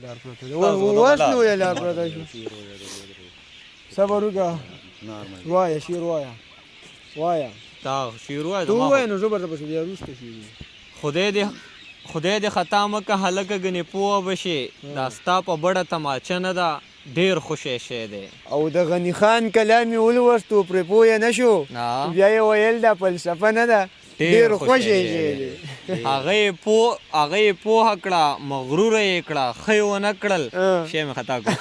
لار پرته ده اوس نو یې لار پرته شو صبر وکړه وایه شعر وایه تا شعر وایه تو ووایه نو زه به درپسې بیا وروسته شي خدای دې خطا مکه هلکه ګنې پوه به شې دا ستا په بډه تماچه نه ده ډېر خوشی شی دی او د غني خان کلام یې ولوستو پرې پوه نه شو بیا یې ویل دا فلسفه نه ده ډېر خوشی شی دی هغه یې پوهه کړه مغروره یې کړه ښه یې ونه کړل شی مې خطا کړو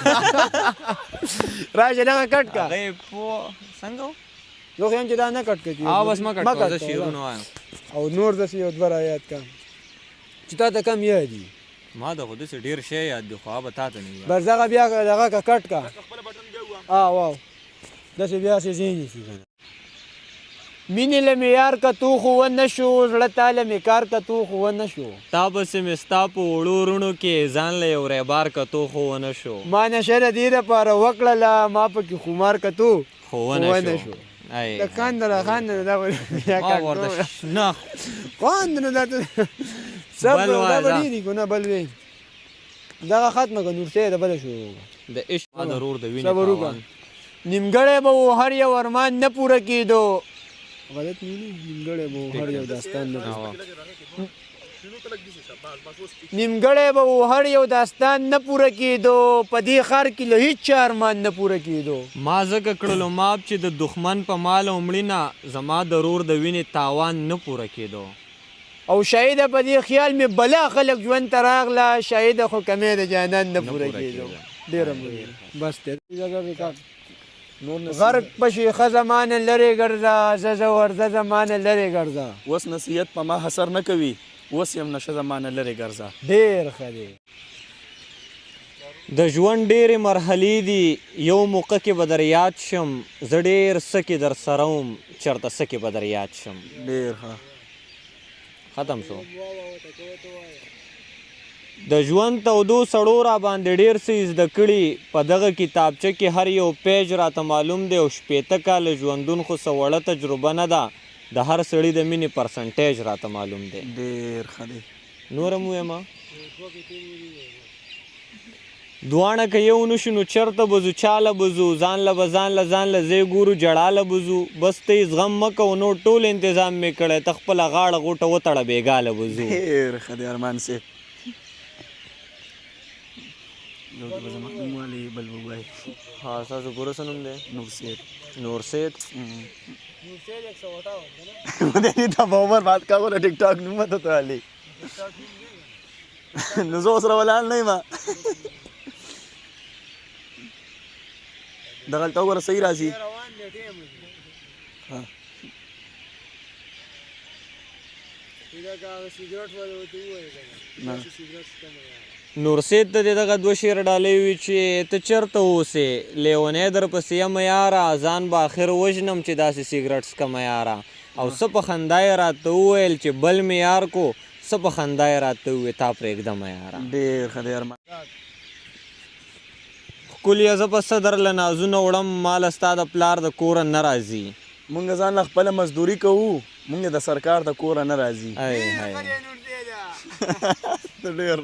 راشه دغه کټ کا هغه یې پوه څنګه و زه خو یم چې دا نه کټ کړي بس مه کټ کوه زه شعرونه وایم او نور داسې یو دوه رایات کا چې تا ته کم یاد دي ما د خو داسې ډېر شی یاد دي خو هغه به تا ته نه بس دغه بیا دغه کا کټ کا واو داسې بیا سې ځای نیسي که نه مینې له مې یار که تو خو ونه شو زړه تا له مې کار که تو خو ونه شو تا پسې مې ستا په وړو رڼو کې ځان له یو ریبار که تو خو ونه شو ما نشه د دې دپاره وکړله ما پکې خمار که تو خو ونه شو د خاندله دا نه خواندنه دا صبر دا به ډېر دي که نه بل وی دغه ختمه که نورسې ده بله شروع د عشق ما د رور د وینې صبر وکړه نیمګړی به و هر یو ارمان نه پوره کېدو غلط نه ویلي نیمګړی به و هر یو داستان نه نیمګړی به و هر یو داستان نه پوره کېدو په دې ښار کې له هېڅ چا ارمان نه پوره کېدو ما ځکه کړلو ماپ چې د دښمن په مال او مړي نه زما د رور د وینې تاوان نه پوره کېدو او شاهده په دې خیال مې بلا خلک ژوند ته راغله شاهده خو کمې د جانان نه پوره کېدو ډېره بس غرق پشي ښه زمانه لرې ګرځه زه ورځه زمانه لرې ګرځه اوس نصیحت په ما حسر نه کوي اوس یم نشه زمانه لرې ګرځه ډېر ښه دی د ژوند ډېرې مرحلې دي یو موقع کې به در یاد شم زه ډېر څه کې در سره وم چېرته څه کې به در یاد شم ډېر ښه ختم شو د ژوند تودو سړو را باندې ډېر څه زده کړي په دغه کتابچه کې هر یو پیج راته معلوم دی او شپېته کاله ژوندون خو څه وړه تجربه نه ده د هر سړي د مینې پرسنټیج راته معلوم دی ډېر ښه دی نور هم ویمه دواړه که یو نه شو نو چېرته به ځو چاله به ځو ځان له ځای ګورو جړاله به ځو بس ته یې زغم مه کوو نور ټول انتظام مې کړی ته خپله غاړه غوټه وتړه بېګاله به ځو ډېر ښه دی ارمان صاحب یو د به زما نوم والي بل به ووایي ها ستاسو پوره څه نوم دی نورسید नहीं था बहुबर बात का बोला टिकटॉक नहीं मत तो वाली नजोस रवलाल नहीं मां दगल तो वर सही राजी हां نورسید ته دغه دوه شعر ډالۍ وي چې ته چېرته اوسې لیونی در پسې یم یاره ځان به آخر وژنم چې داسې سګرټ څکمه یاره او څه په خندا یې راته وویل چې بل مې یار کو څه په خندا یې راته وویل تا پرېږدمه یاره ډېر ښه دی ارمان ښکلیه زه په څه درله نازونه وړم ماله ستا د پلار د کوره نه راځي مونږ ځان له خپله مزدوري کوو مونږ د سرکار د کوره نه راځي ای های ډېر